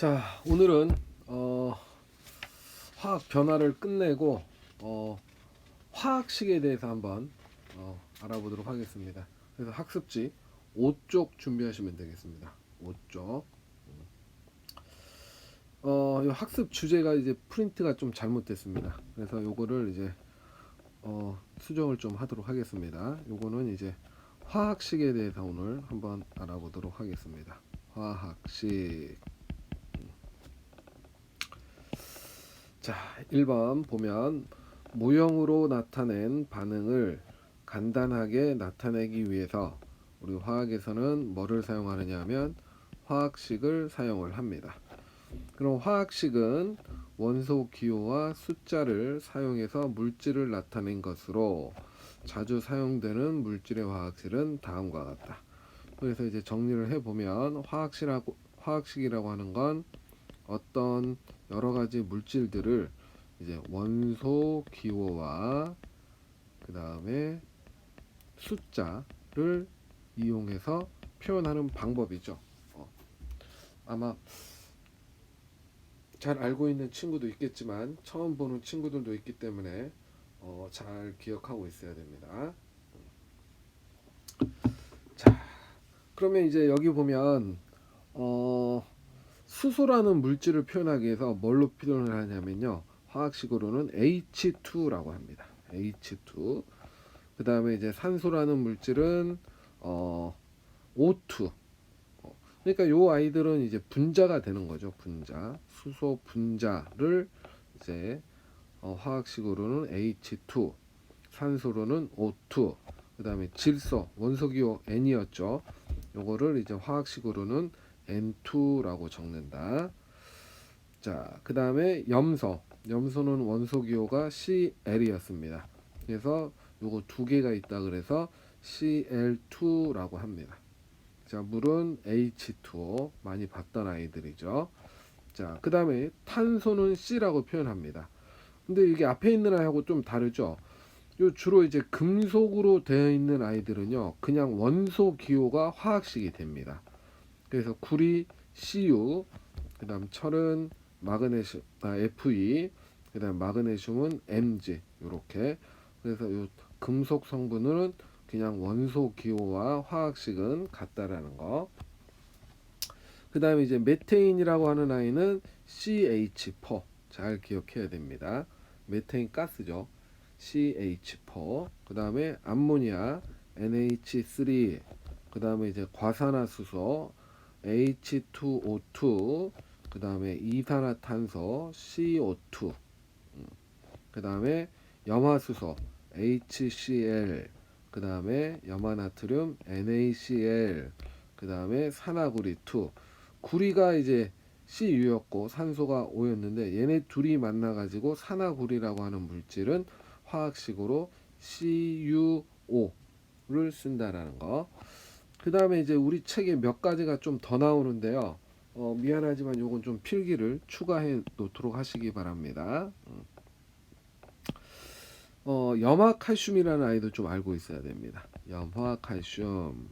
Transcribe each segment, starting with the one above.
자, 오늘은 화학 변화를 끝내고 화학식에 대해서 한번 알아보도록 하겠습니다. 그래서 학습지 5쪽 준비하시면 되겠습니다. 5쪽. 이 학습 주제가 이제 프린트가 좀 잘못됐습니다. 그래서 요거를 이제 수정을 좀 하도록 하겠습니다. 요거는 이제 화학식에 대해서 오늘 한번 알아보도록 하겠습니다. 화학식. 자, 1번 보면 모형으로 나타낸 반응을 간단하게 나타내기 위해서 우리 화학에서는 뭐를 사용하느냐 하면 화학식을 사용을 합니다. 그럼 화학식은 원소 기호와 숫자를 사용해서 물질을 나타낸 것으로 자주 사용되는 물질의 화학식은 다음과 같다. 그래서 이제 정리를 해보면 화학식이라고 하는 건 어떤 여러 가지 물질들을 이제 원소 기호와 그 다음에 숫자를 이용해서 표현하는 방법이죠. 아마 잘 알고 있는 친구도 있겠지만 처음 보는 친구들도 있기 때문에 잘 기억하고 있어야 됩니다. 자, 그러면 이제 여기 보면 수소라는 물질을 표현하기 위해서 뭘로 표현을 하냐면요, 화학식으로는 H2라고 합니다. H2. 그 다음에 이제 산소라는 물질은 O2. 그러니까 요 아이들은 이제 분자가 되는 거죠. 분자. 수소 분자를 이제 화학식으로는 H2, 산소로는 O2. 그 다음에 질소, 원소기호 N이었죠. 요거를 이제 화학식으로는 N2라고 적는다. 자, 그 다음에 염소. 염소는 원소기호가 Cl이었습니다. 그래서 요거 두 개가 있다 그래서 Cl2라고 합니다. 자, 물은 H2O, 많이 봤던 아이들이죠. 자, 그 다음에 탄소는 C라고 표현합니다. 근데 이게 앞에 있는 아이하고 좀 다르죠. 요 주로 이제 금속으로 되어 있는 아이들은요, 그냥 원소 기호가 화학식이 됩니다. 그래서 구리 Cu, 그 다음 철은 Fe, 그 다음 마그네슘은 Mg, 요렇게. 그래서 요 금속 성분은 그냥 원소 기호와 화학식은 같다라는 거. 그 다음에 이제 메테인이라고 하는 아이는 CH4, 잘 기억해야 됩니다. 메테인 가스죠. CH4. 그 다음에 암모니아 NH3. 그 다음에 이제 과산화수소 H2O2. 그 다음에 이산화탄소 CO2. 그 다음에 염화수소 HCl. 그 다음에 염화나트륨 NaCl. 그 다음에 산화구리 2. 구리가 이제 Cu였고 산소가 O였는데 얘네 둘이 만나가지고 산화구리라고 하는 물질은 화학식으로 CuO를 쓴다라는 거. 그 다음에 이제 우리 책에 몇 가지가 좀 더 나오는데요. 미안하지만 요건 좀 필기를 추가해 놓도록 하시기 바랍니다. 염화칼슘이라는 아이도 좀 알고 있어야 됩니다. 염화칼슘.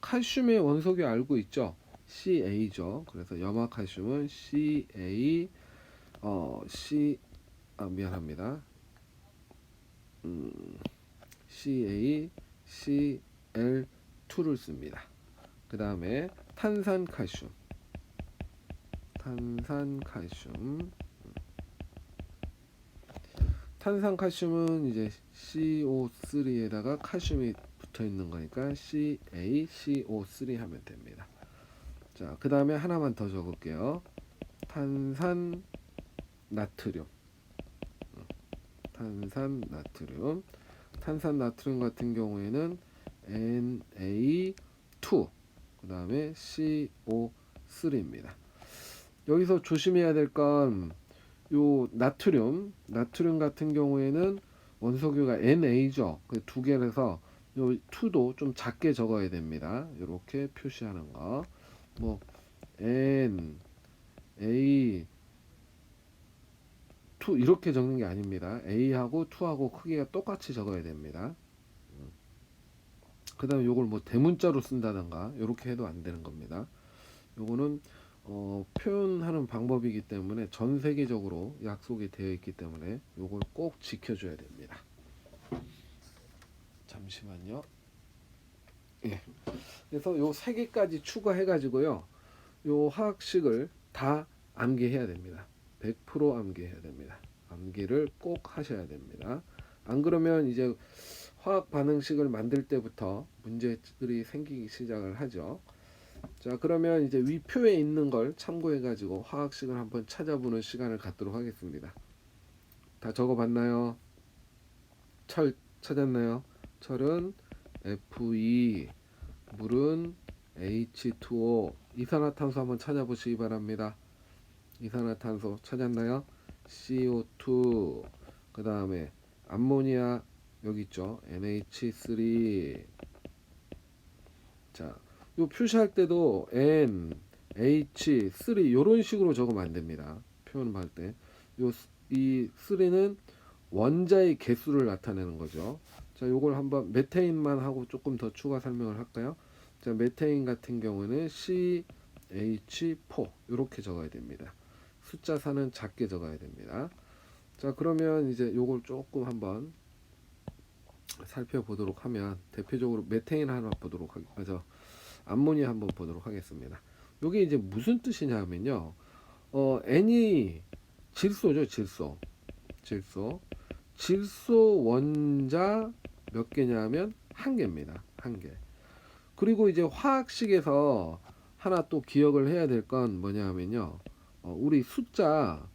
칼슘의 원소기 알고 있죠? Ca죠. 그래서 염화칼슘은 Ca, 미안합니다. CaCl2를 씁니다. 그 다음에 탄산칼슘. 탄산칼슘은 이제 CO3에다가 칼슘이 붙어 있는 거니까 CaCO3 하면 됩니다. 자, 그 다음에 하나만 더 적을게요. 탄산나트륨. 탄산나트륨 같은 경우에는 Na2, 그 다음에 CO3입니다. 여기서 조심해야 될 건 요 나트륨 같은 경우에는 원소기호가 Na죠. 그 두 개라서 요 2도 좀 작게 적어야 됩니다. 이렇게 표시하는 거. 뭐 N, A, 2 이렇게 적는 게 아닙니다. A하고 2하고 크기가 똑같이 적어야 됩니다. 그 다음에 요걸 뭐 대문자로 쓴다던가 이렇게 해도 안 되는 겁니다. 요거는 표현하는 방법이기 때문에 전 세계적으로 약속이 되어 있기 때문에 요걸 꼭 지켜줘야 됩니다. 잠시만요. 예. 그래서 요 세 개까지 추가해 가지고요. 요 화학식을 다 암기해야 됩니다. 100% 암기해야 됩니다. 암기를 꼭 하셔야 됩니다. 안 그러면 이제 화학 반응식을 만들 때부터 문제들이 생기기 시작을 하죠. 자, 그러면 이제 위 표에 있는 걸 참고해 가지고 화학식을 한번 찾아보는 시간을 갖도록 하겠습니다. 다 적어 봤나요? 철 찾았나요? 철은 Fe, 물은 H2O, 이산화탄소 한번 찾아보시기 바랍니다. 이산화탄소 찾았나요? CO2, 그 다음에 암모니아 여기 있죠. NH3. 자, 요 표시할 때도 N, H, 3 이런 식으로 적으면 안 됩니다. 표현할 때. 이 3는 원자의 개수를 나타내는 거죠. 자, 요걸 한번 메테인만 하고 조금 더 추가 설명을 할까요? 자, 메테인 같은 경우는 CH4 이렇게 적어야 됩니다. 숫자 4는 작게 적어야 됩니다. 자, 그러면 이제 요걸 조금 한번 살펴보도록 하면 대표적으로 메테인 하나 보도록 하죠. 암모니아 한번 보도록 하겠습니다. 요게 이제 무슨 뜻이냐면요. N이 질소죠, 질소. 질소 원자 몇 개냐면 한 개입니다. 한 개. 그리고 이제 화학식에서 하나 또 기억을 해야 될 건 뭐냐 하면요. 우리 숫자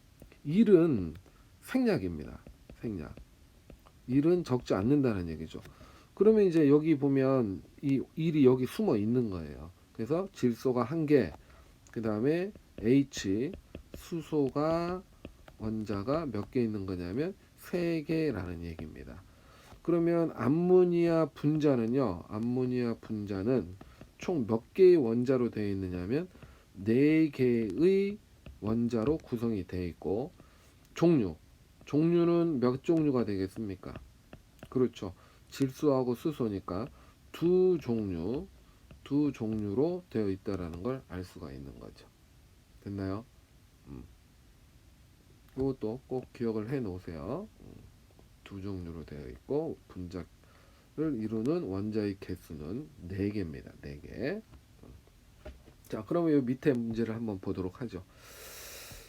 1은 생략입니다. 생략. 1은 적지 않는다는 얘기죠. 그러면 이제 여기 보면 이 1이 여기 숨어 있는 거예요. 그래서 질소가 한 개, 그 다음에 H, 수소가 원자가 몇 개 있는 거냐면 3개라는 얘기입니다. 그러면 암모니아 분자는요. 암모니아 분자는 총 몇 개의 원자로 되어 있느냐면 4개의 원자로 구성이 되어 있고 종류는 몇 종류가 되겠습니까? 그렇죠. 질소하고 수소니까 두 종류로 되어 있다라는 걸 알 수가 있는 거죠. 됐나요? 이것도 꼭 기억을 해 놓으세요. 두 종류로 되어 있고 분자를 이루는 원자의 개수는 4개입니다. 4개. 자, 그러면 이 밑에 문제를 한번 보도록 하죠.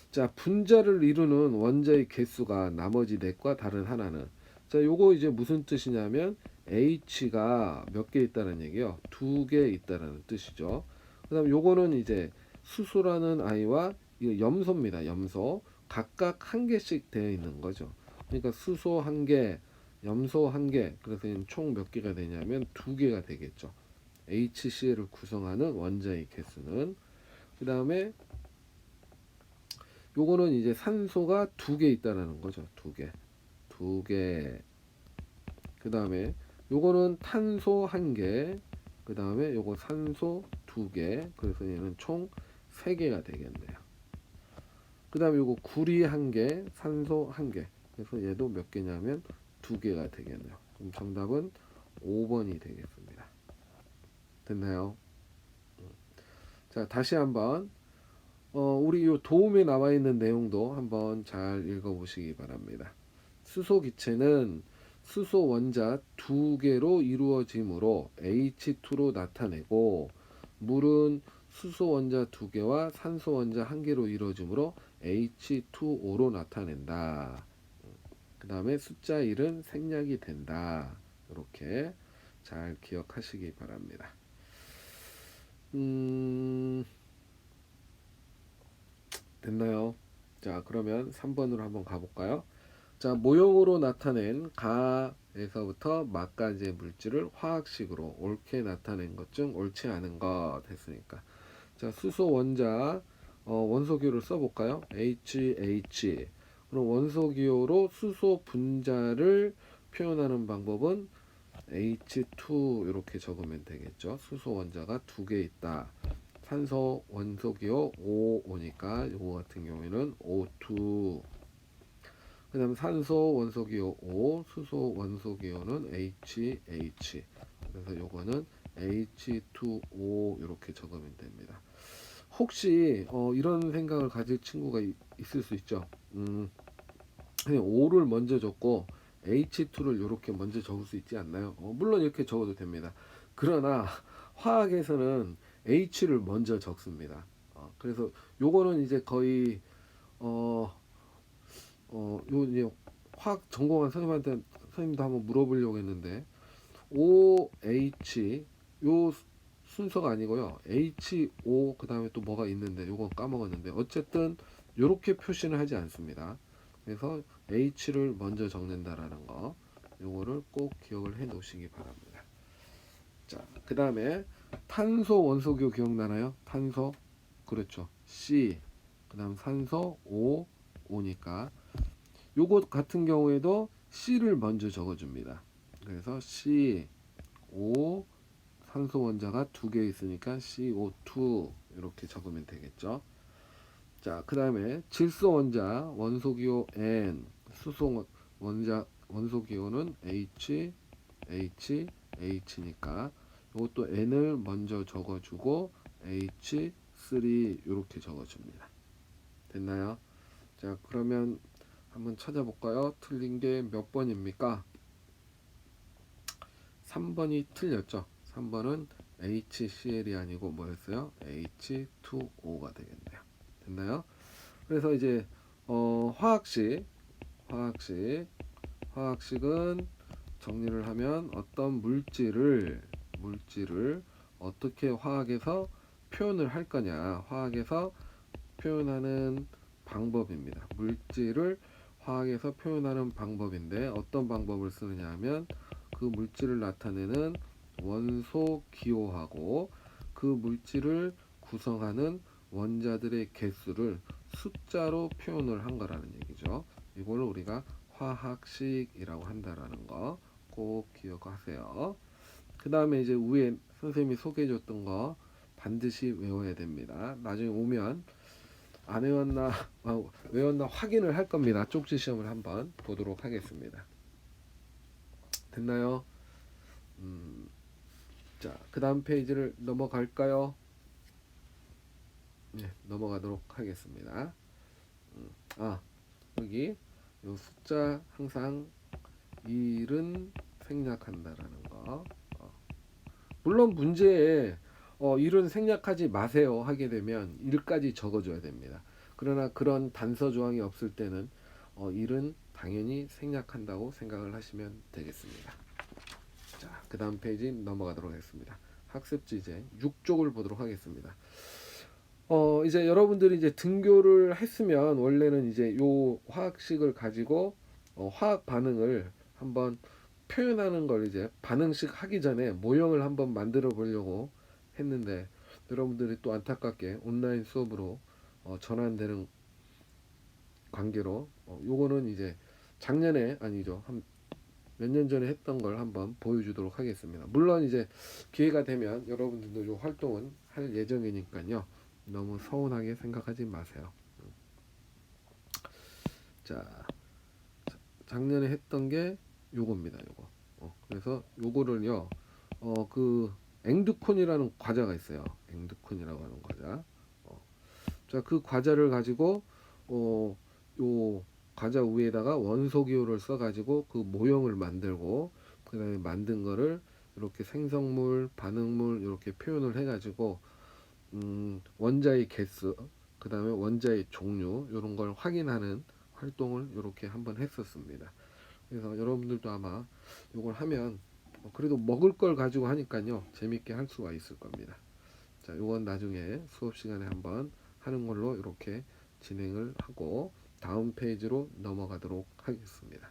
자, 분자를 이루는 원자의 개수가 나머지 넷과 다른 하나는, 자, 요거 이제 무슨 뜻이냐면 H가 몇 개 있다는 얘기요. 2개 있다는 뜻이죠. 그다음 요거는 이제 수소라는 아이와 염소입니다. 염소. 각각 한 개씩 되어 있는 거죠. 그러니까 수소 한 개, 염소 한 개. 그래서 총 몇 개가 되냐면 2개가 되겠죠. HCl을 구성하는 원자의 개수는. 그다음에 요거는 이제 산소가 2개 있다는 거죠. 2개. 2개. 그다음에 요거는 탄소 1개. 그다음에 요거 산소 2개. 그래서 얘는 총 3개가 되겠네요. 그다음에 요거 구리 1개, 산소 1개. 그래서 얘도 몇 개냐면 2개가 되겠네요. 그럼 정답은 5번이 되겠습니다. 됐나요? 자, 다시 한번 우리 요 도움에 나와 있는 내용도 한번 잘 읽어보시기 바랍니다. 수소 기체는 수소 원자 2개로 이루어지므로 H2로 나타내고, 물은 수소 원자 2개와 산소 원자 1개로 이루어지므로 H2O로 나타낸다. 그 다음에 숫자 1은 생략이 된다. 이렇게 잘 기억하시기 바랍니다. 됐나요? 자, 그러면 3번으로 한번 가볼까요? 자, 모형으로 나타낸 가에서부터 막까지의 물질을 화학식으로 옳게 나타낸 것 중 옳지 않은 것 했으니까, 자, 수소 원자 원소기호를 써볼까요? HH. 그럼 원소기호로 수소 분자를 표현하는 방법은 H2 이렇게 적으면 되겠죠. 수소 원자가 2개 있다. 산소 원소기호 O5니까 요거 같은 경우에는 O2. 그 다음 산소 원소기호 O, 수소 원소기호는 HH. 그래서 요거는 H2O 이렇게 적으면 됩니다. 혹시 이런 생각을 가질 친구가 있을 수 있죠. 그냥 O를 먼저 적고 H2를 이렇게 먼저 적을 수 있지 않나요? 물론 이렇게 적어도 됩니다. 그러나 화학에서는 H를 먼저 적습니다. 그래서 요거는 이제 거의 요 이제 화학 전공한 선생님도 한번 물어보려고 했는데 OH 요 순서가 아니고요. HO 그 다음에 또 뭐가 있는데 요건 까먹었는데 어쨌든 요렇게 표시는 하지 않습니다. 그래서 H를 먼저 적는다라는 거 요거를 꼭 기억을 해 놓으시기 바랍니다. 자, 그 다음에 탄소 원소기호 기억나나요? 탄소 그렇죠. C 그 다음 산소 O O니까 요것 같은 경우에도 C를 먼저 적어줍니다. 그래서 C O 산소 원자가 두 개 있으니까 CO2 이렇게 적으면 되겠죠. 자, 그 다음에 질소 원자 원소기호 N, 수소 원자 원소기호는 H, H니까 이것도 N을 먼저 적어주고 H3 이렇게 적어줍니다. 됐나요? 자, 그러면 한번 찾아볼까요? 틀린 게 몇 번입니까? 3번이 틀렸죠. 3번은 HCl이 아니고 뭐였어요? H2O가 되겠네요. 됐나요? 그래서 이제 화학식은 정리를 하면 어떤 물질을 어떻게 화학에서 표현을 할 거냐, 화학에서 표현하는 방법입니다. 물질을 화학에서 표현하는 방법인데 어떤 방법을 쓰느냐 하면 그 물질을 나타내는 원소 기호하고 그 물질을 구성하는 원자들의 개수를 숫자로 표현을 한 거라는 얘기죠. 이걸 우리가 화학식이라고 한다라는 거 꼭 기억하세요. 그 다음에 이제 위에 선생님이 소개해 줬던 거 반드시 외워야 됩니다. 나중에 오면 안 외웠나 외웠나 확인을 할 겁니다. 쪽지 시험을 한번 보도록 하겠습니다. 됐나요? 자, 그 다음 페이지를 넘어갈까요? 네, 넘어가도록 하겠습니다. 여기 요 숫자 항상 1은 생략한다라는 거. 물론 문제에 1은 생략하지 마세요 하게 되면 1까지 적어줘야 됩니다. 그러나 그런 단서 조항이 없을 때는 1은 당연히 생략한다고 생각을 하시면 되겠습니다. 자, 그 다음 페이지 넘어가도록 하겠습니다. 학습지제 6쪽을 보도록 하겠습니다. 이제 여러분들이 이제 등교를 했으면 원래는 이제 요 화학식을 가지고 화학 반응을 한번 표현하는 걸 이제 반응식 하기 전에 모형을 한번 만들어 보려고 했는데 여러분들이 또 안타깝게 온라인 수업으로 전환되는 관계로 요거는 이제 작년에 아니죠. 한 몇 년 전에 했던 걸 한번 보여주도록 하겠습니다. 물론 이제 기회가 되면 여러분들도 요 활동은 할 예정이니까요. 너무 서운하게 생각하지 마세요. 자, 작년에 했던 게 요겁니다. 요거. 그래서 요거를요. 그 앵두콘이라는 과자가 있어요. 앵두콘이라고 하는 과자. 자, 그 과자를 가지고 요 과자 위에다가 원소기호를 써가지고 그 모형을 만들고 그 다음에 만든 거를 이렇게 생성물, 반응물 이렇게 표현을 해가지고 원자의 개수, 그 다음에 원자의 종류 이런 걸 확인하는 활동을 이렇게 한번 했었습니다. 그래서 여러분들도 아마 이걸 하면 그래도 먹을 걸 가지고 하니까요 재밌게 할 수가 있을 겁니다. 자, 이건 나중에 수업 시간에 한번 하는 걸로 이렇게 진행을 하고 다음 페이지로 넘어가도록 하겠습니다.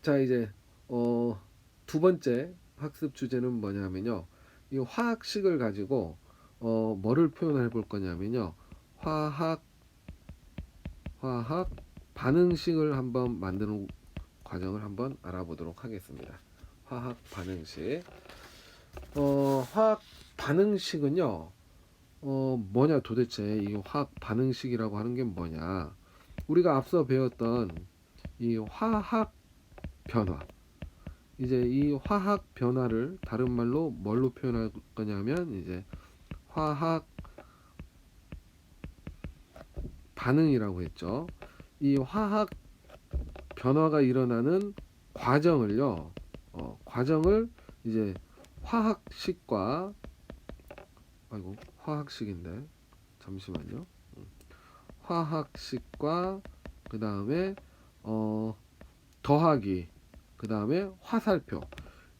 자, 이제 두 번째 학습 주제는 뭐냐면요. 이 화학식을 가지고 뭐를 표현해 볼 거냐면요. 화학 반응식을 한번 만드는 과정을 한번 알아보도록 하겠습니다. 화학 반응식. 화학 반응식은요. 뭐냐 도대체 이 화학 반응식이라고 하는 게 뭐냐? 우리가 앞서 배웠던 이 화학 변화, 이제 이 화학 변화를 다른 말로 뭘로 표현할 거냐면 이제 화학 반응이라고 했죠. 이 화학 변화가 일어나는 과정을요. 과정을 이제 화학식과 아이고 화학식인데 잠시만요. 화학식과 그 다음에 더하기 그 다음에 화살표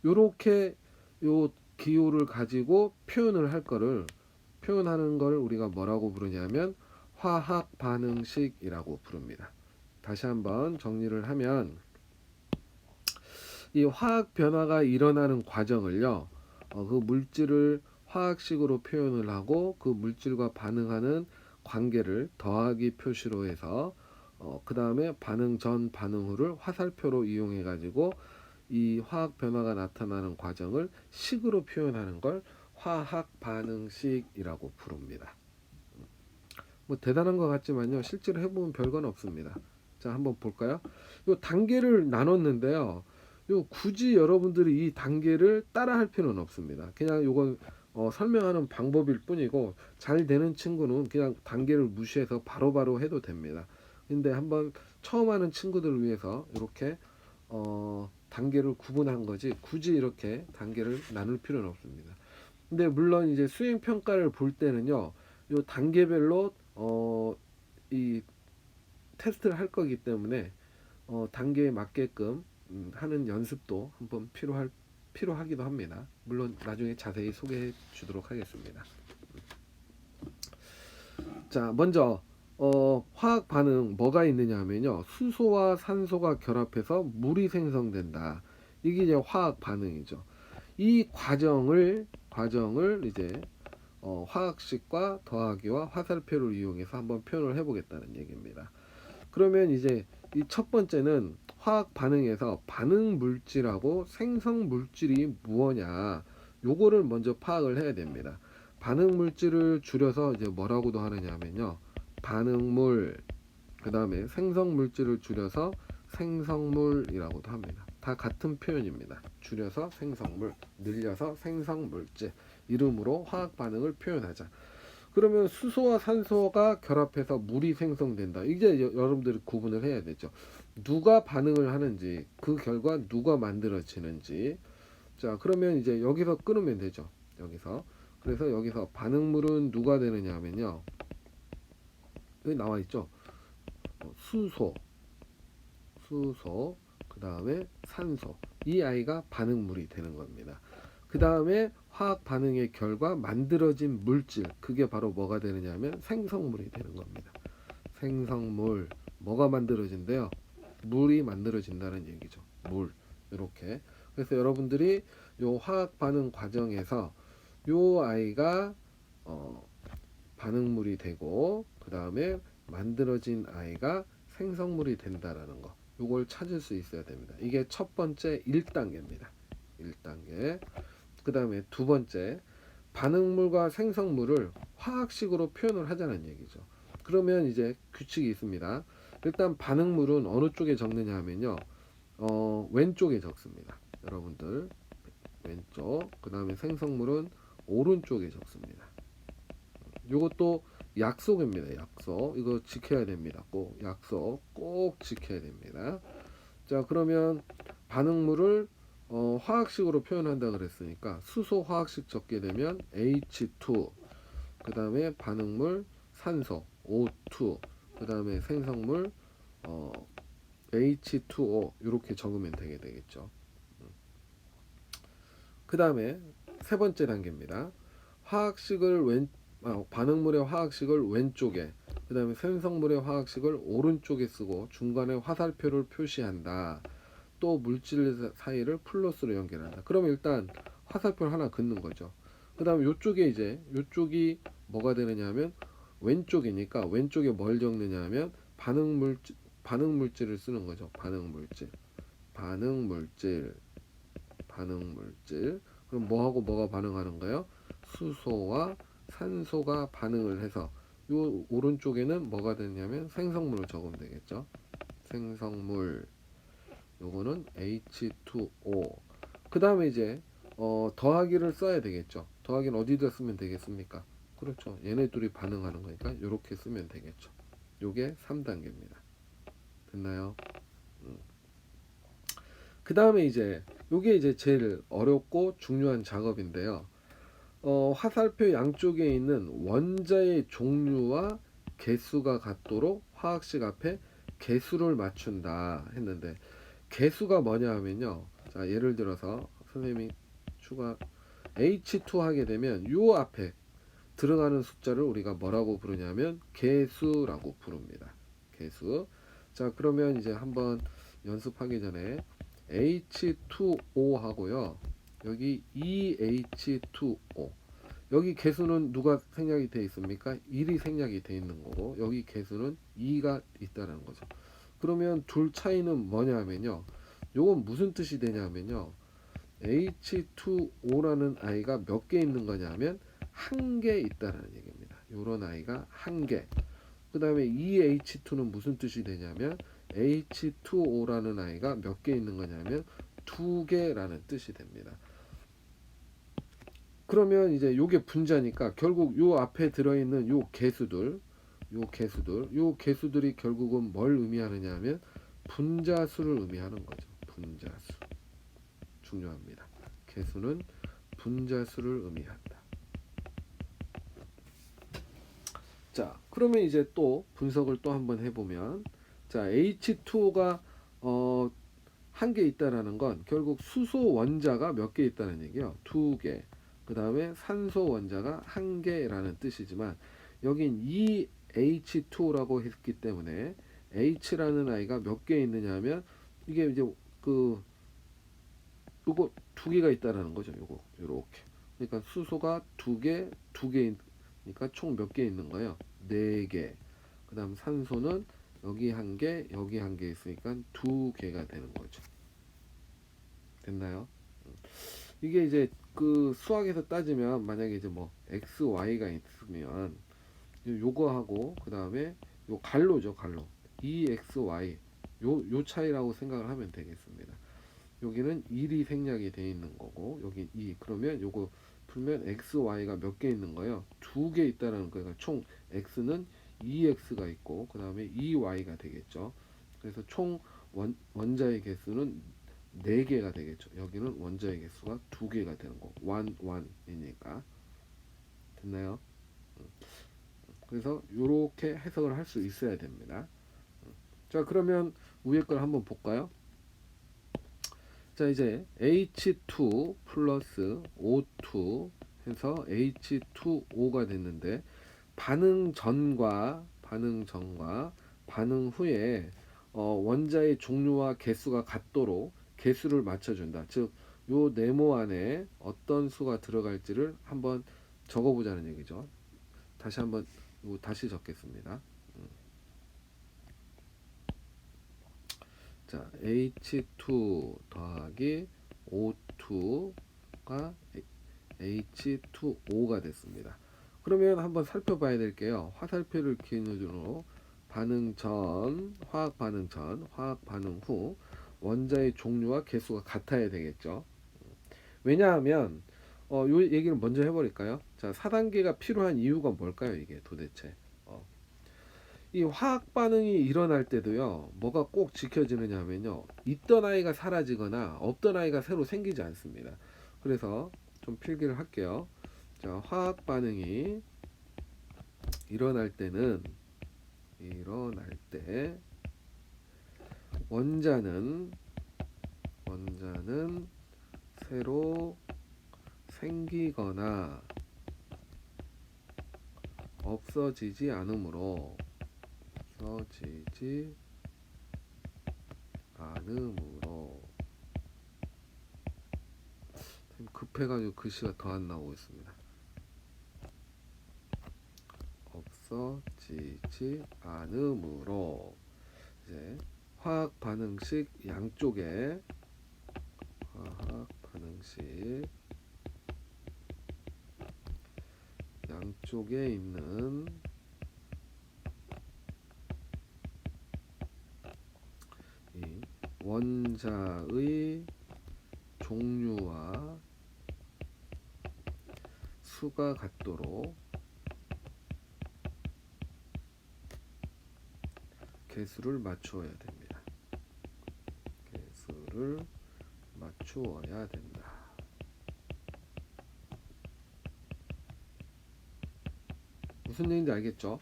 요렇게 요 기호를 가지고 표현하는 걸 우리가 뭐라고 부르냐면 화학 반응식이라고 부릅니다. 다시 한번 정리를 하면 이 화학 변화가 일어나는 과정을요. 그 물질을 화학식으로 표현을 하고 그 물질과 반응하는 관계를 더하기 표시로 해서 그 다음에 반응 전 반응 후를 화살표로 이용해 가지고 이 화학 변화가 나타나는 과정을 식으로 표현하는 걸 화학 반응식이라고 부릅니다. 뭐 대단한 것 같지만요. 실제로 해보면 별건 없습니다. 자, 한번 볼까요? 요 단계를 나눴는데요. 요 굳이 여러분들이 이 단계를 따라할 필요는 없습니다. 그냥 요건 설명하는 방법일 뿐이고 잘 되는 친구는 그냥 단계를 무시해서 바로바로 해도 됩니다. 근데 한번 처음 하는 친구들을 위해서 이렇게 단계를 구분한 거지 굳이 이렇게 단계를 나눌 필요는 없습니다. 근데 물론 이제 수행 평가를 볼 때는요. 요 단계별로 이 테스트를 할 거기 때문에 단계에 맞게끔 하는 연습도 한번 필요하기도 합니다. 물론 나중에 자세히 소개해 주도록 하겠습니다. 자, 먼저 화학 반응 뭐가 있느냐 하면요. 수소와 산소가 결합해서 물이 생성된다. 이게 이제 화학 반응이죠. 이 과정을 이제 화학식과 더하기와 화살표를 이용해서 한번 표현을 해보겠다는 얘기입니다. 그러면 이제 이 첫 번째는 화학 반응에서 반응 물질하고 생성 물질이 무엇냐 요거를 먼저 파악을 해야 됩니다. 반응 물질을 줄여서 이제 뭐라고도 하느냐면요. 반응물 그 다음에 생성 물질을 줄여서 생성물이라고도 합니다. 다 같은 표현입니다. 줄여서 생성물, 늘려서 생성물질 이름으로 화학 반응을 표현하자. 그러면 수소와 산소가 결합해서 물이 생성된다. 이제 여러분들이 구분을 해야 되죠. 누가 반응을 하는지, 그 결과 누가 만들어지는지. 자, 그러면 이제 여기서 끊으면 되죠. 여기서. 그래서 여기서 반응물은 누가 되느냐 하면요. 여기 나와 있죠. 수소, 그 다음에 산소. 이 아이가 반응물이 되는 겁니다. 그 다음에 화학 반응의 결과 만들어진 물질, 그게 바로 뭐가 되느냐면 생성물이 되는 겁니다. 생성물, 뭐가 만들어진대요? 물이 만들어진다는 얘기죠. 물, 이렇게. 그래서 여러분들이 요 화학 반응 과정에서 요 아이가 반응물이 되고 그 다음에 만들어진 아이가 생성물이 된다라는 거, 요걸 찾을 수 있어야 됩니다. 이게 첫 번째 1단계입니다. 1단계. 그 다음에 두 번째, 반응물과 생성물을 화학식으로 표현을 하자는 얘기죠. 그러면 이제 규칙이 있습니다. 일단 반응물은 어느 쪽에 적느냐 하면요. 왼쪽에 적습니다. 여러분들 왼쪽. 그 다음에 생성물은 오른쪽에 적습니다. 이것도 약속입니다. 약속. 이거 지켜야 됩니다. 꼭 약속 꼭 지켜야 됩니다. 자, 그러면 반응물을 화학식으로 표현한다 그랬으니까 수소 화학식 적게 되면 H2, 그 다음에 반응물 산소 O2, 그 다음에 생성물 H2O 이렇게 적으면 되겠죠. 그 다음에 세 번째 단계입니다. 반응물의 화학식을 왼쪽에, 그 다음에 생성물의 화학식을 오른쪽에 쓰고 중간에 화살표를 표시한다. 또 물질 사이를 플러스로 연결한다. 그러면 일단 화살표를 하나 긋는 거죠. 그 다음에 이쪽이 뭐가 되느냐 하면 왼쪽이니까 왼쪽에 뭘 적느냐 하면 반응물질을 쓰는 거죠. 반응물질. 그럼 뭐하고 뭐가 반응하는 거예요? 수소와 산소가 반응을 해서 요 오른쪽에는 뭐가 되냐면 생성물을 적으면 되겠죠. 생성물 요거는 H2O. 그 다음에 이제 더하기를 써야 되겠죠. 더하기는 어디다 쓰면 되겠습니까? 그렇죠. 얘네 둘이 반응하는 거니까 이렇게 쓰면 되겠죠. 요게 3단계입니다. 됐나요? 그 다음에 이제 요게 이제 제일 어렵고 중요한 작업인데요. 화살표 양쪽에 있는 원자의 종류와 개수가 같도록 화학식 앞에 개수를 맞춘다 했는데, 개수가 뭐냐 하면요. 자, 예를 들어서 선생님이 추가 H2 하게 되면 요 앞에 들어가는 숫자를 우리가 뭐라고 부르냐면 개수라고 부릅니다. 개수. 자, 그러면 이제 한번 연습하기 전에 H2O 하고요. 여기 EH2O. 여기 개수는 누가 생략이 되어 있습니까? 1이 생략이 되어 있는 거고, 여기 개수는 2가 있다는 거죠. 그러면 둘 차이는 뭐냐면요. 요건 무슨 뜻이 되냐면요. H2O라는 아이가 몇 개 있는 거냐면 한 개 있다는 얘기입니다. 요런 아이가 한 개. 그 다음에 EH2는 무슨 뜻이 되냐면 H2O라는 아이가 몇 개 있는 거냐면 두 개라는 뜻이 됩니다. 그러면 이제 요게 분자니까 결국 요 앞에 들어있는 요 개수들이 결국은 뭘 의미하느냐 하면 분자수를 의미하는 거죠. 분자수. 중요합니다. 개수는 분자수를 의미한다. 자, 그러면 이제 또 분석을 또 한번 해보면, 자, H2O가 한 개 있다라는 건 결국 수소 원자가 몇 개 있다는 얘기요. 두 개. 그 다음에 산소 원자가 한 개라는 뜻이지만, 여긴 EH2O라고 했기 때문에 H라는 아이가 몇 개 있느냐 하면 이게 이제 그 요거 두 개가 있다라는 거죠. 요거 요렇게. 그러니까 수소가 두 개니까 총 몇 개 있는 거예요? 네 개. 그다음 산소는 여기 한 개, 여기 한 개 있으니까 두 개가 되는 거죠. 됐나요? 이게 이제 그 수학에서 따지면 만약에 이제 뭐 x, y가 있으면 요거하고 그 다음에 요 갈로죠, 갈로. EX, Y 요 차이라고 생각을 하면 되겠습니다. 여기는 1이 생략이 돼 있는 거고 여기 2. 그러면 요거 풀면 x, y가 몇 개 있는 거예요? 두 개 있다라는 거예요. 그러니까 총 x는 2x가 있고 그 다음에 2y가 되겠죠. 그래서 총 원자의 개수는 4개가 되겠죠. 여기는 원자의 개수가 2개가 되는 거. 1이니까. 됐나요? 그래서 이렇게 해석을 할 수 있어야 됩니다. 자, 그러면 위에 걸 한번 볼까요? 자, 이제 H2 플러스 O2 해서 H2O가 됐는데, 반응 전과 반응 후에 원자의 종류와 개수가 같도록 개수를 맞춰준다. 즉, 요 네모 안에 어떤 수가 들어갈지를 한번 적어보자는 얘기죠. 다시 한번 다시 적겠습니다. 자, H2 더하기 O2가 H2O가 됐습니다. 그러면 한번 살펴봐야 될게요. 화살표를 기준으로 반응 전, 화학 반응 전, 화학 반응 후 원자의 종류와 개수가 같아야 되겠죠. 왜냐하면 요 얘기를 먼저 해버릴까요? 자, 4단계가 필요한 이유가 뭘까요? 이게 도대체 이 화학 반응이 일어날 때도요, 뭐가 꼭 지켜지느냐 하면요, 있던 아이가 사라지거나 없던 아이가 새로 생기지 않습니다. 그래서 좀 필기를 할게요. 자, 화학 반응이 일어날 때 원자는 새로 생기거나 없어지지 않으므로 급해가지고 글씨가 더 안 나오고 있습니다. 없어지지 않으므로 이제 화학 반응식 양쪽에 있는 이 원자의 종류와 수가 같도록 개수를 맞추어야 됩니다. 개수를 맞추어야 된다. 무슨 얘기인지 알겠죠?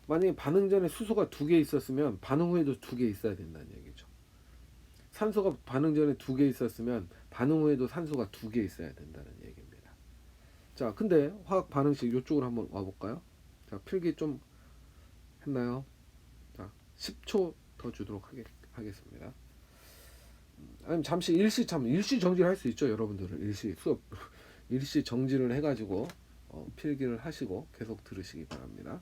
만약에 반응 전에 수소가 2개 있었으면 반응 후에도 2개 있어야 된다는 얘기죠. 산소가 반응 전에 2개 있었으면 반응 후에도 산소가 2개 있어야 된다는 얘기입니다. 자, 근데 화학 반응식 이쪽으로 한번 와볼까요? 자, 필기 좀 했나요? 자, 10초 더 주도록 하겠습니다. 아니면 잠시 일시 정지를 할 수 있죠, 여러분들은. 일시 수업 일시 정지를 해가지고 필기를 하시고 계속 들으시기 바랍니다.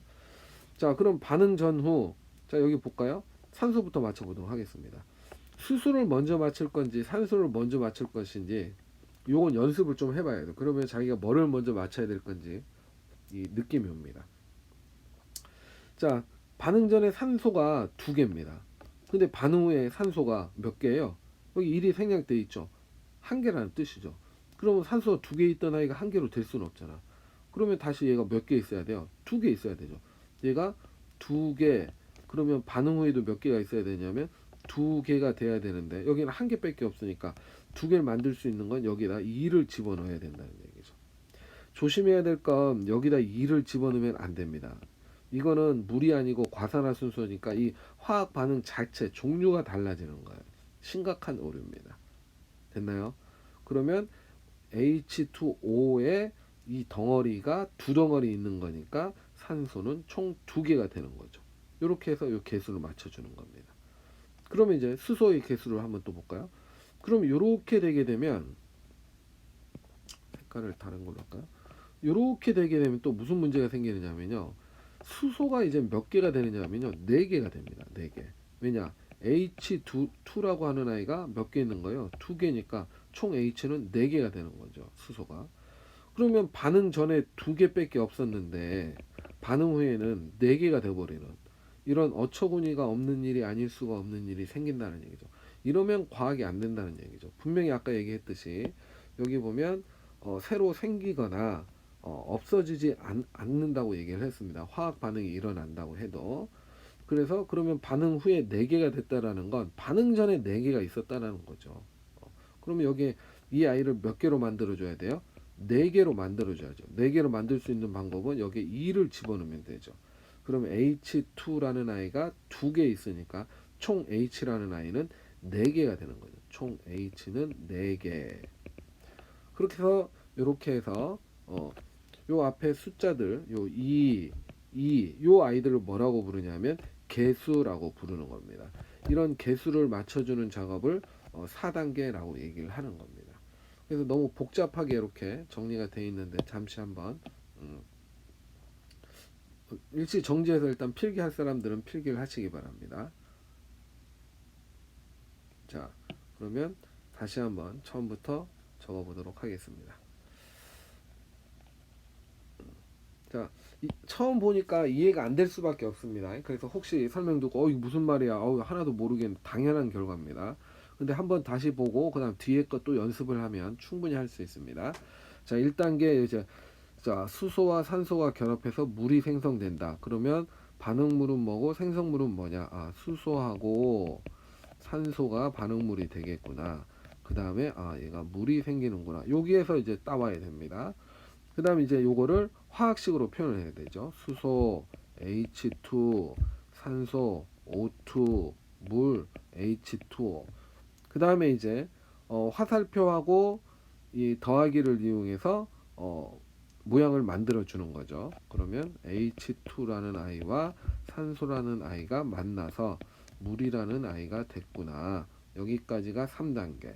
자, 그럼 반응 전후, 자, 여기 볼까요? 산소부터 맞춰보도록 하겠습니다. 수소를 먼저 맞출 건지 산소를 먼저 맞출 것인지 요건 연습을 좀 해봐야 돼요. 그러면 자기가 뭐를 먼저 맞춰야 될 건지 이 느낌이 옵니다. 자, 반응 전에 산소가 2개입니다. 근데 반응 후에 산소가 몇 개예요? 여기 1이 생략되어 있죠. 1개라는 뜻이죠. 그러면 산소가 2개 있던 아이가 1개로 될 수는 없잖아. 그러면 다시 얘가 몇 개 있어야 돼요? 2개 있어야 되죠. 얘가 2개, 그러면 반응 후에도 몇 개가 있어야 되냐면 2개가 돼야 되는데 여기는 1개밖에 없으니까 2개를 만들 수 있는 건 여기다 2를 집어넣어야 된다는 얘기죠. 조심해야 될 건 여기다 2를 집어넣으면 안 됩니다. 이거는 물이 아니고 과산화순소니까 이 화학 반응 자체 종류가 달라지는 거예요. 심각한 오류입니다. 됐나요? 그러면 H2O에 이 덩어리가 2덩어리 있는 거니까 산소는 총 2개가 되는 거죠. 이렇게 해서 이 개수를 맞춰주는 겁니다. 그러면 이제 수소의 개수를 한번 또 볼까요? 그럼 이렇게 되게 되면 색깔을 다른 걸로 할까요? 이렇게 되게 되면 또 무슨 문제가 생기느냐면요. 수소가 이제 몇 개가 되느냐면요. 4개가 됩니다. 4개. 왜냐? H2라고 하는 아이가 몇 개 있는 거예요? 2개니까 총 H는 4개가 되는 거죠. 수소가. 그러면 반응 전에 2개밖에 없었는데 반응 후에는 4개가 되어버리는 이런 어처구니가 없는 일이 아닐 수가 없는 일이 생긴다는 얘기죠. 이러면 과학이 안 된다는 얘기죠. 분명히 아까 얘기했듯이 여기 보면 새로 생기거나 없어지지 않는다고 얘기를 했습니다. 화학 반응이 일어난다고 해도. 그래서 그러면 반응 후에 4개가 됐다라는 건 반응 전에 4개가 있었다는 거죠. 그러면 여기 이 아이를 몇 개로 만들어 줘야 돼요? 4개로 만들어 줘야죠. 4개로 만들 수 있는 방법은 여기에 2를 집어넣으면 되죠. 그러면 H2라는 아이가 2개 있으니까 총 H라는 아이는 4개가 되는 거죠. 총 H는 4개. 그렇게 해서 이렇게 해서 요 앞에 숫자들 요 2, 요 아이들을 뭐라고 부르냐면 개수라고 부르는 겁니다. 이런 개수를 맞춰주는 작업을 4단계라고 얘기를 하는 겁니다. 그래서 너무 복잡하게 이렇게 정리가 되어 있는데 잠시 한번 일시 정지해서 일단 필기할 사람들은 필기를 하시기 바랍니다. 자, 그러면 다시 한번 처음부터 적어보도록 하겠습니다. 자, 처음 보니까 이해가 안 될 수밖에 없습니다. 그래서 혹시 설명 듣고 이거 무슨 말이야? 하나도 모르겠는 당연한 결과입니다. 근데 한번 다시 보고 그다음 뒤에 것도 연습을 하면 충분히 할 수 있습니다. 자, 1단계 이제 자, 수소와 산소가 결합해서 물이 생성된다. 그러면 반응물은 뭐고 생성물은 뭐냐? 아, 수소하고 산소가 반응물이 되겠구나. 그 다음에 얘가 물이 생기는구나. 여기에서 이제 따와야 됩니다. 그 다음에 이제 요거를 화학식으로 표현을 해야 되죠. 수소 H2, 산소 O2, 물 H2O. 그 다음에 이제 화살표하고 이 더하기를 이용해서 모양을 만들어 주는 거죠. 그러면 H2라는 아이와 산소라는 아이가 만나서 물이라는 아이가 됐구나. 여기까지가 3단계.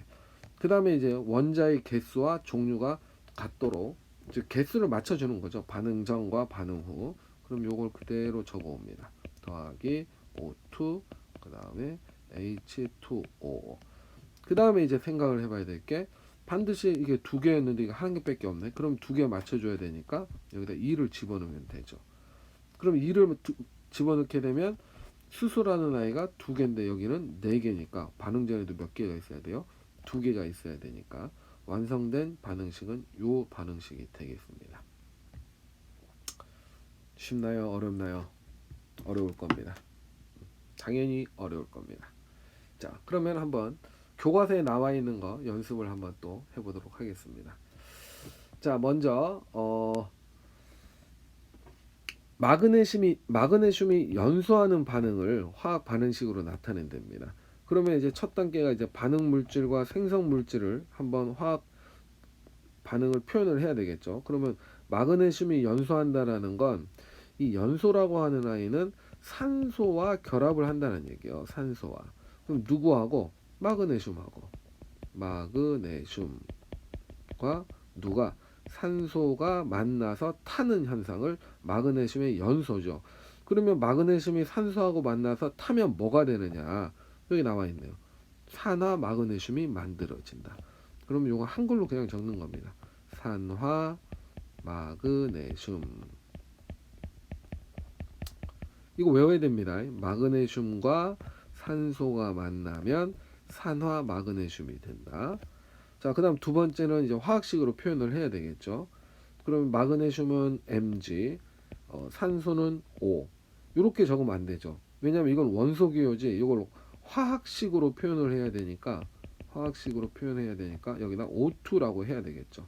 그 다음에 이제 원자의 개수와 종류가 같도록 즉 개수를 맞춰주는 거죠. 반응 전과 반응 후. 그럼 요걸 그대로 적어옵니다. 더하기 O2 그 다음에 H2O. 그 다음에 이제 생각을 해봐야 될 게 반드시 이게 2개였는데 이게 1개밖에 없네. 그럼 2개 맞춰줘야 되니까 여기다 2를 집어넣으면 되죠. 그럼 2를 집어넣게 되면 수소라는 아이가 2개인데 여기는 4개니까 반응 전에도 몇 개가 있어야 돼요? 2개가 있어야 되니까 완성된 반응식은 요 반응식이 되겠습니다. 쉽나요? 어렵나요? 어려울 겁니다. 당연히 어려울 겁니다. 자, 그러면 한번 교과서에 나와 있는 거 연습을 한번 또 해보도록 하겠습니다. 자, 먼저 마그네슘이 연소하는 반응을 화학 반응식으로 나타낸답니다. 그러면 이제 첫 단계가 이제 반응 물질과 생성 물질을 한번 화학 반응을 표현을 해야 되겠죠. 그러면 마그네슘이 연소한다라는 건 이 연소라고 하는 아이는 산소와 결합을 한다는 얘기예요. 산소와. 그럼 누구하고? 마그네슘하고. 마그네슘과 누가? 산소가 만나서 타는 현상을 마그네슘의 연소죠. 그러면 마그네슘이 산소하고 만나서 타면 뭐가 되느냐? 여기 나와 있네요. 산화 마그네슘이 만들어진다. 그럼 이거 한글로 그냥 적는 겁니다. 산화 마그네슘. 이거 외워야 됩니다. 마그네슘과 산소가 만나면 산화 마그네슘이 된다. 자, 그 다음 두 번째는 이제 화학식으로 표현을 해야 되겠죠. 그러면 마그네슘은 Mg, 산소는 O. 이렇게 적으면 안 되죠. 왜냐면 이건 원소기호지. 이걸 화학식으로 표현을 해야 되니까 여기다 O2라고 해야 되겠죠.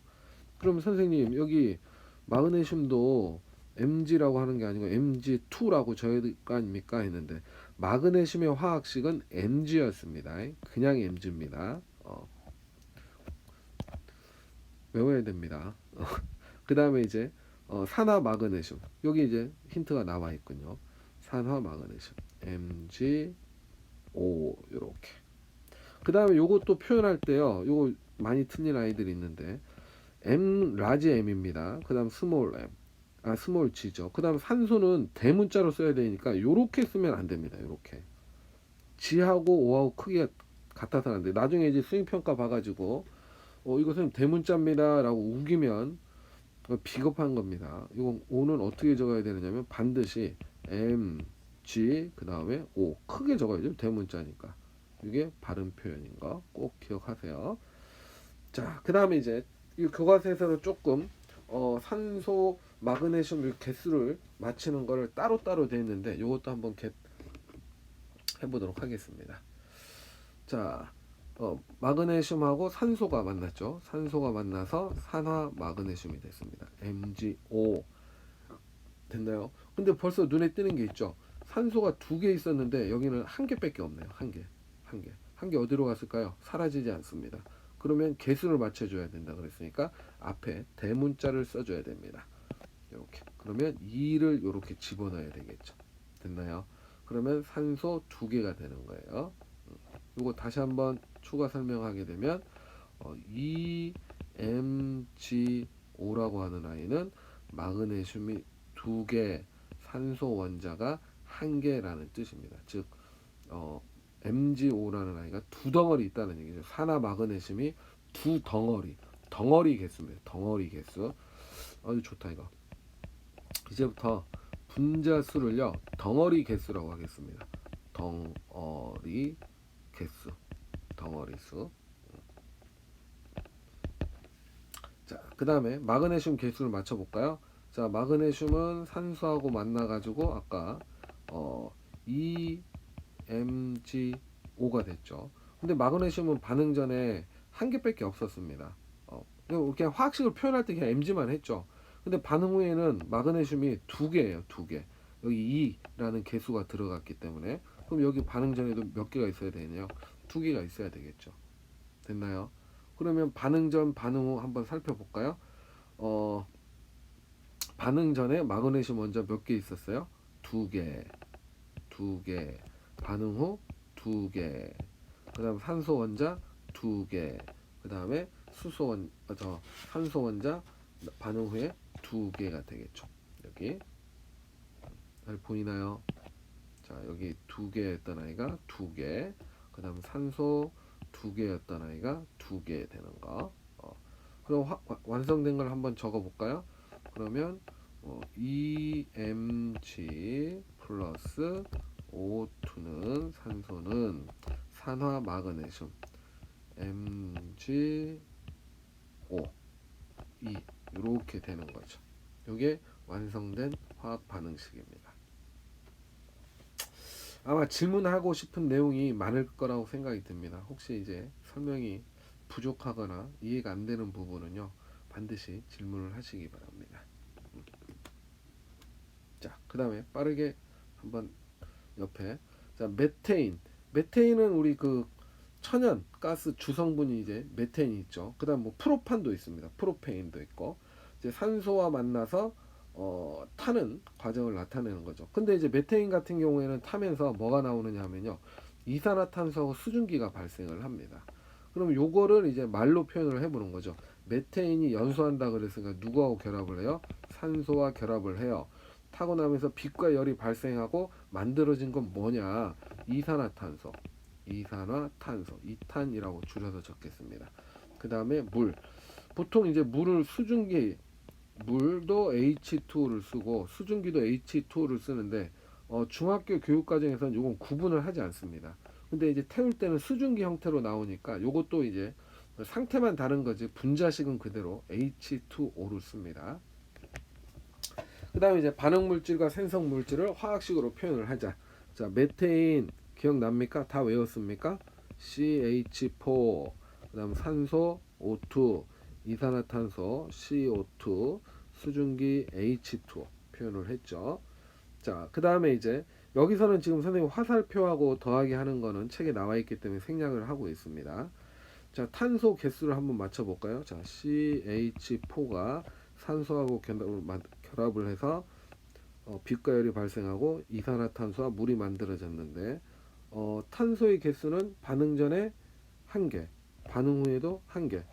그럼 선생님 여기 마그네슘도 Mg라고 하는 게 아니고 Mg2라고 적어야 될 거 아닙니까 했는데 마그네슘의 화학식은 Mg였습니다. 그냥 Mg입니다. 외워야 됩니다. 그 다음에 이제 산화 마그네슘 여기 이제 힌트가 나와 있군요. 산화 마그네슘 MgO 이렇게. 그 다음에 요것도 표현할 때요. 요거 많이 틀린 아이들이 있는데 M 라지 M입니다. 그 다음 스몰 M 스몰 G죠. 그 다음 산소는 대문자로 써야 되니까 요렇게 쓰면 안 됩니다. 요렇게 G하고 O하고 크기가 같아서는 안 돼. 나중에 이제 수행평가 봐가지고 이것은 대문자입니다 라고 우기면 비겁한 겁니다. 이건 O는 어떻게 적어야 되느냐면 반드시 M, G 그 다음에 O 크게 적어야죠. 대문자니까. 이게 발음 표현인 거 꼭 기억하세요. 자, 그 다음에 이제 이 교과서에서는 조금 산소, 마그네슘 개수를 맞추는 거를 따로따로 돼 있는데 이것도 한번 해보도록 하겠습니다. 자, 마그네슘하고 산소가 만났죠. 산소가 만나서 산화 마그네슘이 됐습니다. MgO 됐나요? 근데 벌써 눈에 띄는 게 있죠. 산소가 2개 있었는데 여기는 1개밖에 없네요. 한 개 어디로 갔을까요? 사라지지 않습니다. 그러면 개수를 맞춰줘야 된다 그랬으니까 앞에 대문자를 써줘야 됩니다. 이렇게. 그러면 2를 이렇게 집어넣어야 되겠죠. 됐나요? 그러면 산소 2개가 되는 거예요. 이거 다시 한번 추가 설명하게 되면 EMgO라고 하는 아이는 마그네슘이 2개, 산소 원자가 1개라는 뜻입니다. 즉 MgO라는 아이가 2덩어리 있다는 얘기죠. 산화 마그네슘이 2덩어리 개수입니다. 덩어리 개수. 아주 좋다 이거. 이제부터 분자수를요 덩어리 개수라고 하겠습니다. 덩어리 개수, 덩어리수. 자, 그 다음에 마그네슘 개수를 맞춰볼까요? 자, 마그네슘은 산소하고 만나가지고 아까 EMgO가 됐죠. 근데 마그네슘은 반응 전에 1개밖에 없었습니다. 그냥 화학식을 표현할 때 그냥 Mg만 했죠. 근데 반응 후에는 마그네슘이 2개예요, 2개. 여기 2라는 개수가 들어갔기 때문에 그럼 여기 반응 전에도 몇 개가 있어야 되네요. 2개가 있어야 되겠죠. 됐나요? 그러면 반응 전, 반응 후 한번 살펴볼까요? 반응 전에 마그네슘 원자 몇 개 있었어요? 2개. 반응 후 2개. 그 다음 산소 원자 2개. 그 다음에 산소 원자 반응 후에 2개가 되겠죠. 여기 잘 보이나요? 자, 여기 2개였던 아이가 2개. 그 다음 산소 2개였던 아이가 2개 되는 거. 그럼 완성된 걸 한번 적어 볼까요? 그러면 EMG 플러스 O2는 산소는 산화 마그네슘 MgO 이렇게 되는 거죠. 이게 완성된 화학 반응식입니다. 아마 질문하고 싶은 내용이 많을 거라고 생각이 듭니다. 혹시 이제 설명이 부족하거나 이해가 안 되는 부분은요, 반드시 질문을 하시기 바랍니다. 자, 그 다음에 빠르게 한번 옆에, 자, 메테인은 우리 그 천연 가스 주성분이 이제 메테인이 있죠. 그 다음 뭐 프로판도 있습니다. 프로페인도 있고, 이제 산소와 만나서 타는 과정을 나타내는 거죠. 근데 이제 메테인 같은 경우에는 타면서 뭐가 나오느냐 하면요, 이산화탄소하고 수증기가 발생을 합니다. 그럼 요거를 이제 말로 표현을 해보는 거죠. 메테인이 연소한다 그랬으니까 누구하고 결합을 해요? 산소와 결합을 해요. 타고 나면서 빛과 열이 발생하고 만들어진 건 뭐냐? 이산화탄소, 이탄이라고 줄여서 적겠습니다. 그 다음에 물. 보통 이제 물을 수증기, 물도 H2를 쓰고 수증기도 H2를 쓰는데 중학교 교육과정에서는 이건 구분을 하지 않습니다. 근데 이제 태울 때는 수증기 형태로 나오니까 요것도 이제 상태만 다른 거지 분자식은 그대로 H2O를 씁니다. 그 다음에 이제 반응 물질과 생성 물질을 화학식으로 표현을 하자. 자, 메테인 기억납니까? 다 외웠습니까? CH4, 그 다음 산소 O2, 이산화탄소 CO2, 수증기 H2 표현을 했죠. 자, 그 다음에 이제 여기서는 지금 선생님 화살표하고 더하기 하는 거는 책에 나와 있기 때문에 생략을 하고 있습니다. 자, 탄소 개수를 한번 맞춰 볼까요? 자, CH4가 산소하고 결합을 해서 빛과 열이 발생하고 이산화탄소와 물이 만들어졌는데 탄소의 개수는 반응 전에 1개, 반응 후에도 1개.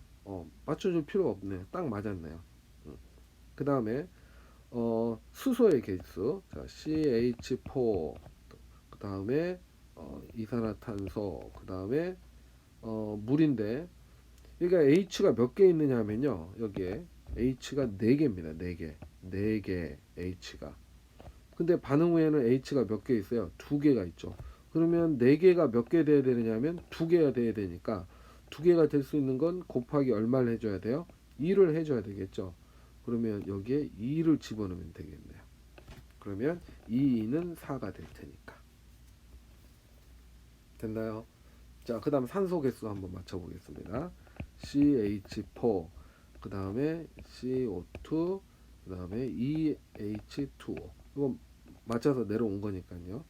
맞춰줄 필요가 없네요. 딱 맞았네요. 그 다음에 수소의 개수, 자, CH4, 그 다음에 이산화탄소, 그 다음에 물인데, 그러니까 H가 몇 개 있느냐 하면요, 여기에 H가 4개입니다. 4개, 4개 H가. 근데 반응 후에는 H가 몇 개 있어요? 2개가 있죠. 그러면 4개가 몇 개 돼야 되느냐면 2개가 돼야 되니까 2개가 될 수 있는 건 곱하기 얼마를 해줘야 돼요? 2를 해줘야 되겠죠. 그러면 여기에 2를 집어넣으면 되겠네요. 그러면 2는 4가 될 테니까. 됐나요? 자, 그 다음 산소 개수 한번 맞춰보겠습니다. CH4, 그 다음에 CO2, 그 다음에 EH2O. 이거 맞춰서 내려온 거니까요.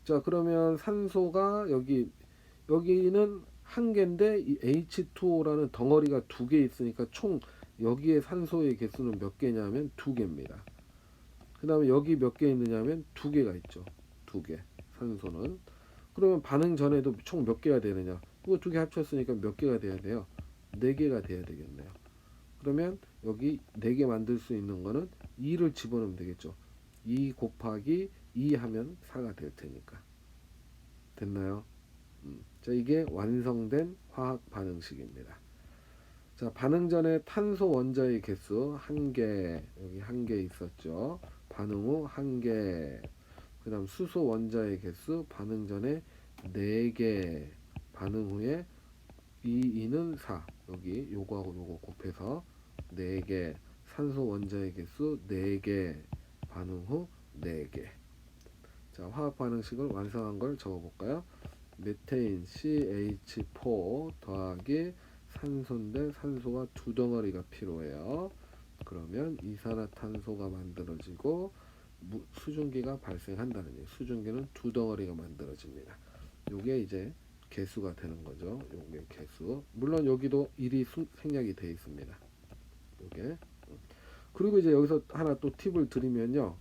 자, 그러면 산소가 여기는 1개인데 이 H2O라는 덩어리가 2개 있으니까 총 여기에 산소의 개수는 몇 개냐면 2개입니다. 그 다음에 여기 몇 개 있느냐면 2개가 있죠. 2개 산소는. 그러면 반응 전에도 총 몇 개가 되느냐? 이거 2개 합쳤으니까 몇 개가 돼야 돼요? 4개가 돼야 되겠네요. 그러면 여기 4개 만들 수 있는 거는 2를 집어넣으면 되겠죠. 2 곱하기 2 하면 4가 될 테니까. 됐나요? 자, 이게 완성된 화학 반응식입니다. 자, 반응 전에 탄소 원자의 개수 1개, 여기 1개 있었죠. 반응 후 1개. 그 다음 수소 원자의 개수 반응 전에 4개, 반응 후에 2는 4. 여기 요거하고 요거 곱해서 4개. 산소 원자의 개수 4개, 반응 후 4개. 자, 화학 반응식을 완성한 걸 적어볼까요? 메테인 CH4 더하기 산소인데 산소가 2덩어리가 필요해요. 그러면 이산화탄소가 만들어지고 수증기가 발생한다는 얘기. 수증기는 2덩어리가 만들어집니다. 요게 이제 개수가 되는 거죠. 요게 개수. 물론 여기도 1이 생략이 되어 있습니다. 요게. 그리고 이제 여기서 하나 또 팁을 드리면요.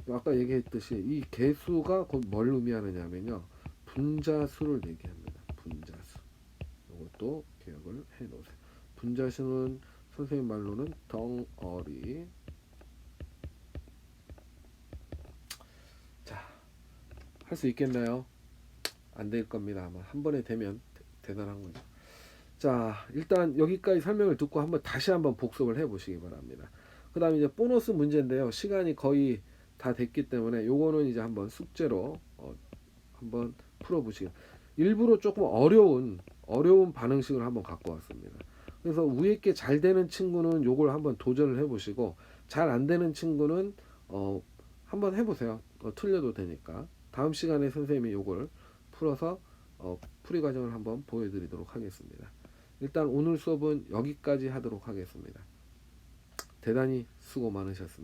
아까 얘기했듯이 이 개수가 곧 뭘 의미하느냐면요. 분자수를 얘기합니다. 분자수. 이것도 기억을 해 놓으세요. 분자수는 선생님 말로는 덩어리. 자, 할 수 있겠나요? 안 될 겁니다. 아마 한 번에 되면 대단한 거죠. 자, 일단 여기까지 설명을 듣고 다시 한번 복습을 해 보시기 바랍니다. 그 다음에 이제 보너스 문제인데요. 시간이 거의 다 됐기 때문에 요거는 이제 한번 숙제로 한번 풀어보시길. 일부러 조금 어려운 반응식을 한번 갖고 왔습니다. 그래서 위에 게 잘 되는 친구는 요걸 한번 도전을 해보시고, 잘 안 되는 친구는 한번 해보세요. 틀려도 되니까. 다음 시간에 선생님이 요걸 풀어서 풀이 과정을 한번 보여드리도록 하겠습니다. 일단 오늘 수업은 여기까지 하도록 하겠습니다. 대단히 수고 많으셨습니다.